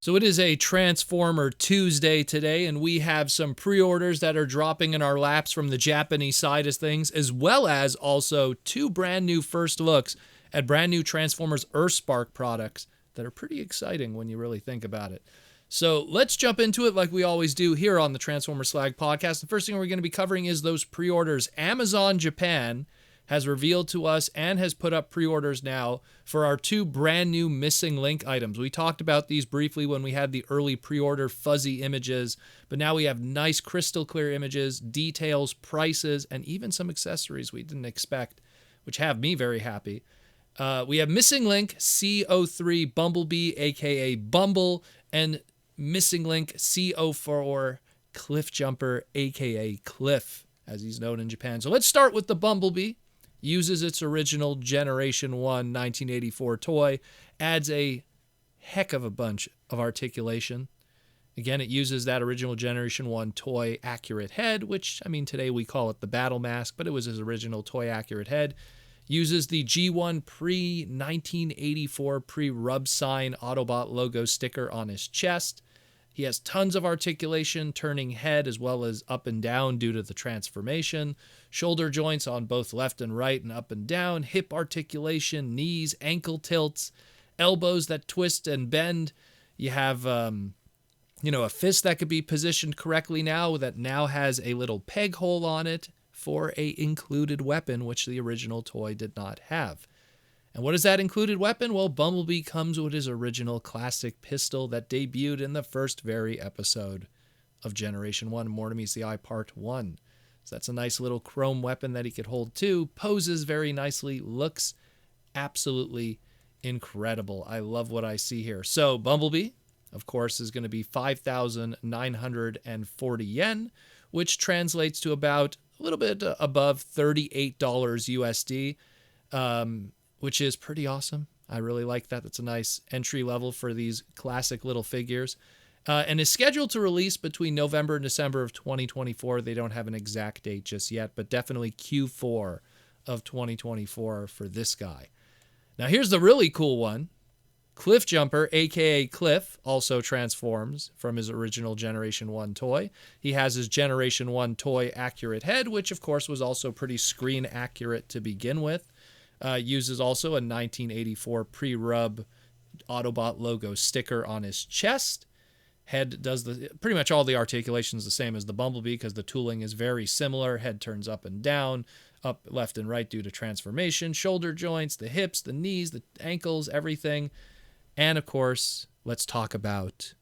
So it is a Transformer Tuesday today, and we have some pre-orders that are dropping in our laps from the Japanese side of things, as well as also two brand new first looks at brand new Transformers Earthspark products that are pretty exciting when you really think about it. So let's jump into it like we always do here on the Transformer Slag podcast. The first thing we're going to be covering is those pre-orders. Amazon Japan has revealed to us and has put up pre-orders now for our two brand new Missinglink items. We talked about these briefly when we had the early pre-order fuzzy images, but now we have nice crystal clear images, details, prices, and even some accessories we didn't expect, which have me very happy. We have Missinglink CO3 Bumblebee, aka Bumble, and Missinglink CO4 Cliffjumper, aka Cliff, as he's known in Japan. So let's start with the Bumblebee. Uses its original Generation 1 1984 toy, adds a heck of a bunch of articulation. Again, it uses that original Generation 1 toy accurate head, which, I mean, today we call it the Battle Mask, but it was his original toy accurate head. Uses the G1 pre-1984 pre-rub sign Autobot logo sticker on his chest. He has tons of articulation, turning head as well as up and down due to the transformation. Shoulder joints on both left and right and up and down. Hip articulation, knees, ankle tilts, elbows that twist and bend. You have, a fist that could be positioned correctly now that now has a little peg hole on it for a included weapon, which the original toy did not have. And what is that included weapon? Well, Bumblebee comes with his original classic pistol that debuted in the first very episode of Generation 1, More to Meets the Eye Part 1. So that's a nice little chrome weapon that he could hold too. Poses very nicely, looks absolutely incredible. I love what I see here. So Bumblebee, of course, is going to be 5,940 yen, which translates to about a little bit above $38 USD. Which is pretty awesome. I really like that. That's a nice entry level for these classic little figures. And is scheduled to release between November and December of 2024. They don't have an exact date just yet, but definitely Q4 of 2024 for this guy. Now here's the really cool one. Cliffjumper, aka Cliff, also transforms from his original Generation 1 toy. He has his Generation 1 toy accurate head, which of course was also pretty screen accurate to begin with. Uses also a 1984 pre-rub Autobot logo sticker on his chest. Head does pretty much all the articulations the same as the Bumblebee because the tooling is very similar. Head turns up and down, up, left, and right due to transformation. Shoulder joints, the hips, the knees, the ankles, everything. And of course, let's talk about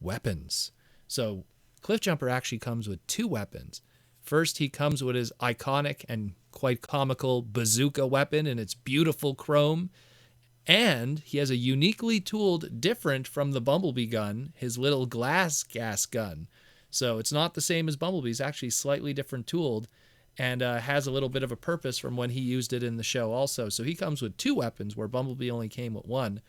weapons. So Cliffjumper actually comes with two weapons. First, he comes with his iconic and quite comical bazooka weapon in its beautiful chrome. And he has a uniquely tooled, different from the Bumblebee gun, his little glass gas gun. So it's not the same as Bumblebee's, actually slightly different tooled, and has a little bit of a purpose from when he used it in the show also. So he comes with two weapons where Bumblebee only came with one.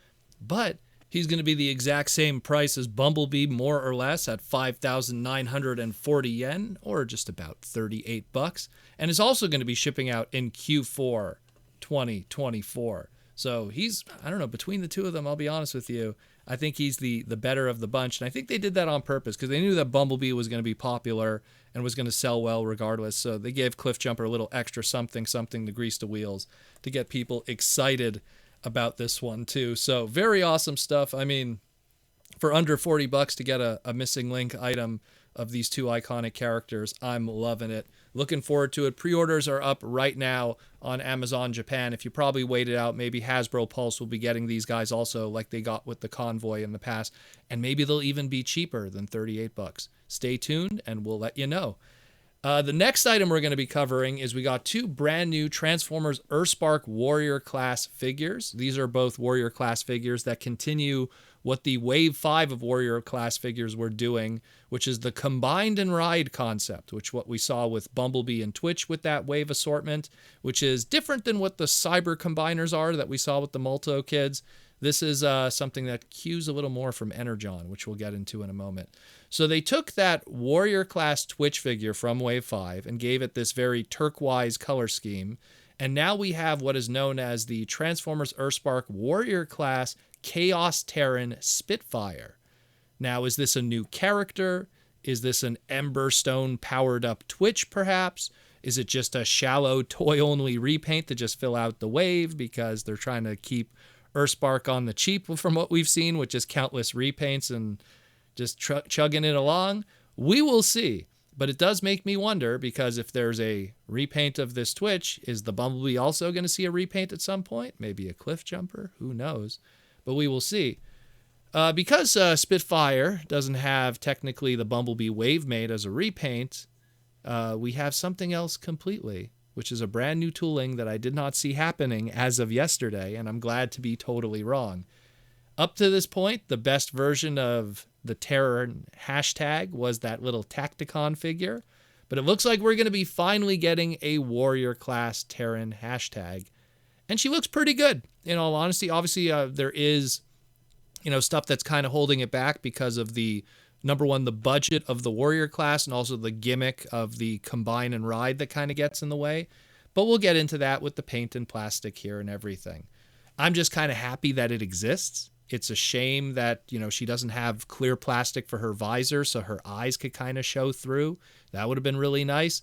But he's going to be the exact same price as Bumblebee, more or less, at 5,940 yen, or just about $38. And is also going to be shipping out in Q4 2024. So he's, I don't know, between the two of them, I'll be honest with you, I think he's the better of the bunch. And I think they did that on purpose because they knew that Bumblebee was going to be popular and was going to sell well regardless. So they gave Cliffjumper a little extra something to grease the wheels to get people excited about this one too. So very awesome stuff. I mean, for under $40 to get a Missinglink item of these two iconic characters, I'm loving it. Looking forward to it. Pre-orders are up right now on Amazon Japan. If you probably waited out, maybe Hasbro Pulse will be getting these guys also like they got with the Convoy in the past. And maybe they'll even be cheaper than $38. Stay tuned and we'll let you know. The next item we're going to be covering is we got two brand new Transformers Earthspark Warrior Class figures. These are both Warrior Class figures that continue what the Wave 5 of Warrior Class figures were doing, which is the combined and ride concept, which what we saw with Bumblebee and Twitch with that Wave assortment, which is different than what the Cyber Combiners are that we saw with the Multo kids. This is something that cues a little more from Energon, which we'll get into in a moment. So they took that Warrior Class Twitch figure from Wave 5 and gave it this very turquoise color scheme. And now we have what is known as the Transformers Earthspark Warrior Class Chaos Terran Spitfire. Now, is this a new character? Is this an Emberstone powered up Twitch, perhaps? Is it just a shallow toy-only repaint to just fill out the wave because they're trying to keep Earthspark on the cheap from what we've seen, which is countless repaints and just chugging it along? We will see. But it does make me wonder, because if there's a repaint of this Twitch, is the Bumblebee also going to see a repaint at some point? Maybe a Cliffjumper? Who knows? But we will see. Because Spitfire doesn't have technically the Bumblebee Wavemate as a repaint, we have something else completely, which is a brand new tooling that I did not see happening as of yesterday, and I'm glad to be totally wrong. Up to this point, the best version of the Terran Hastag was that little Tacticon figure, but it looks like we're going to be finally getting a Warrior class Terran Hastag, and she looks pretty good, in all honesty. Obviously, there is, stuff that's kind of holding it back because of the, number one, the budget of the Warrior class, and also the gimmick of the Combine and Ride that kind of gets in the way. But we'll get into that with the paint and plastic here and everything. I'm just kind of happy that it exists. It's a shame that, she doesn't have clear plastic for her visor so her eyes could kind of show through. That would have been really nice.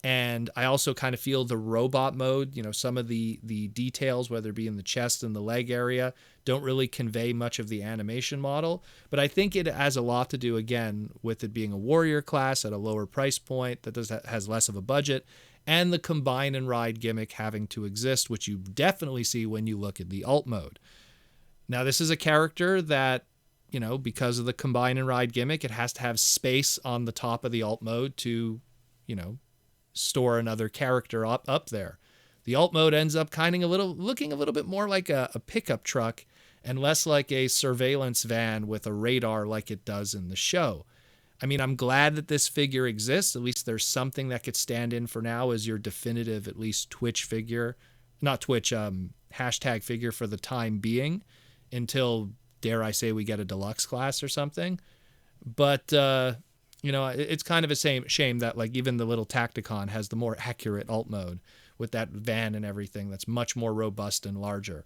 And I also kind of feel the robot mode, some of the details, whether it be in the chest and the leg area, don't really convey much of the animation model. But I think it has a lot to do, again, with it being a Warrior class at a lower price point that has less of a budget, and the Combine and Ride gimmick having to exist, which you definitely see when you look at the alt mode. Now, this is a character that, because of the Combine and Ride gimmick, it has to have space on the top of the alt mode to, store another character up there. The alt mode ends up looking a little bit more like a pickup truck and less like a surveillance van with a radar like it does in the show. I mean, I'm glad that this figure exists. At least there's something that could stand in for now as your definitive, at least Twitch figure, not Twitch, Hastag figure for the time being, until, dare I say, we get a deluxe class or something. But, it's kind of a shame that, like, even the little Tacticon has the more accurate alt mode with that van and everything that's much more robust and larger.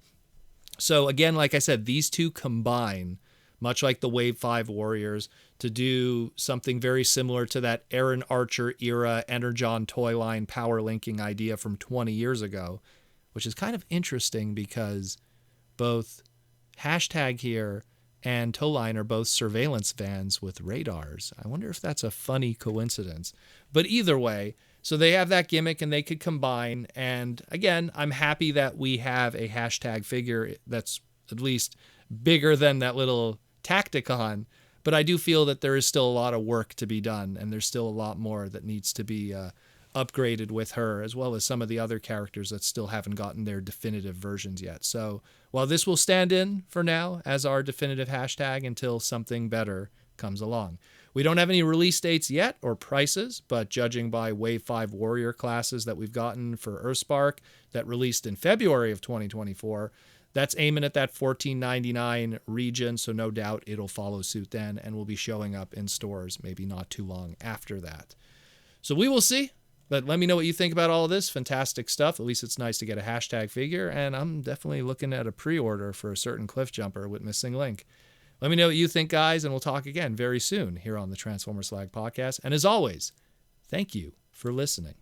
So, again, like I said, these two combine, much like the Wave 5 Warriors, to do something very similar to that Aaron Archer era Energon toy line power linking idea from 20 years ago, which is kind of interesting because both Hastag here and Towline are both surveillance vans with radars. I wonder if that's a funny coincidence. But either way, so they have that gimmick and they could combine. And again, I'm happy that we have a Hastag figure that's at least bigger than that little Tacticon. But I do feel that there is still a lot of work to be done, and there's still a lot more that needs to be upgraded with her, as well as some of the other characters that still haven't gotten their definitive versions yet. So while this will stand in for now as our definitive Hastag until something better comes along. We don't have any release dates yet or prices, but judging by Wave 5 Warrior classes that we've gotten for Earthspark that released in February of 2024, that's aiming at that $14.99 region, so no doubt it'll follow suit then and will be showing up in stores maybe not too long after that. So we will see. But let me know what you think about all of this. Fantastic stuff. At least it's nice to get a Hastag figure. And I'm definitely looking at a pre-order for a certain Cliffjumper with Missinglink. Let me know what you think, guys, and we'll talk again very soon here on the Transformer Slag podcast. And as always, thank you for listening.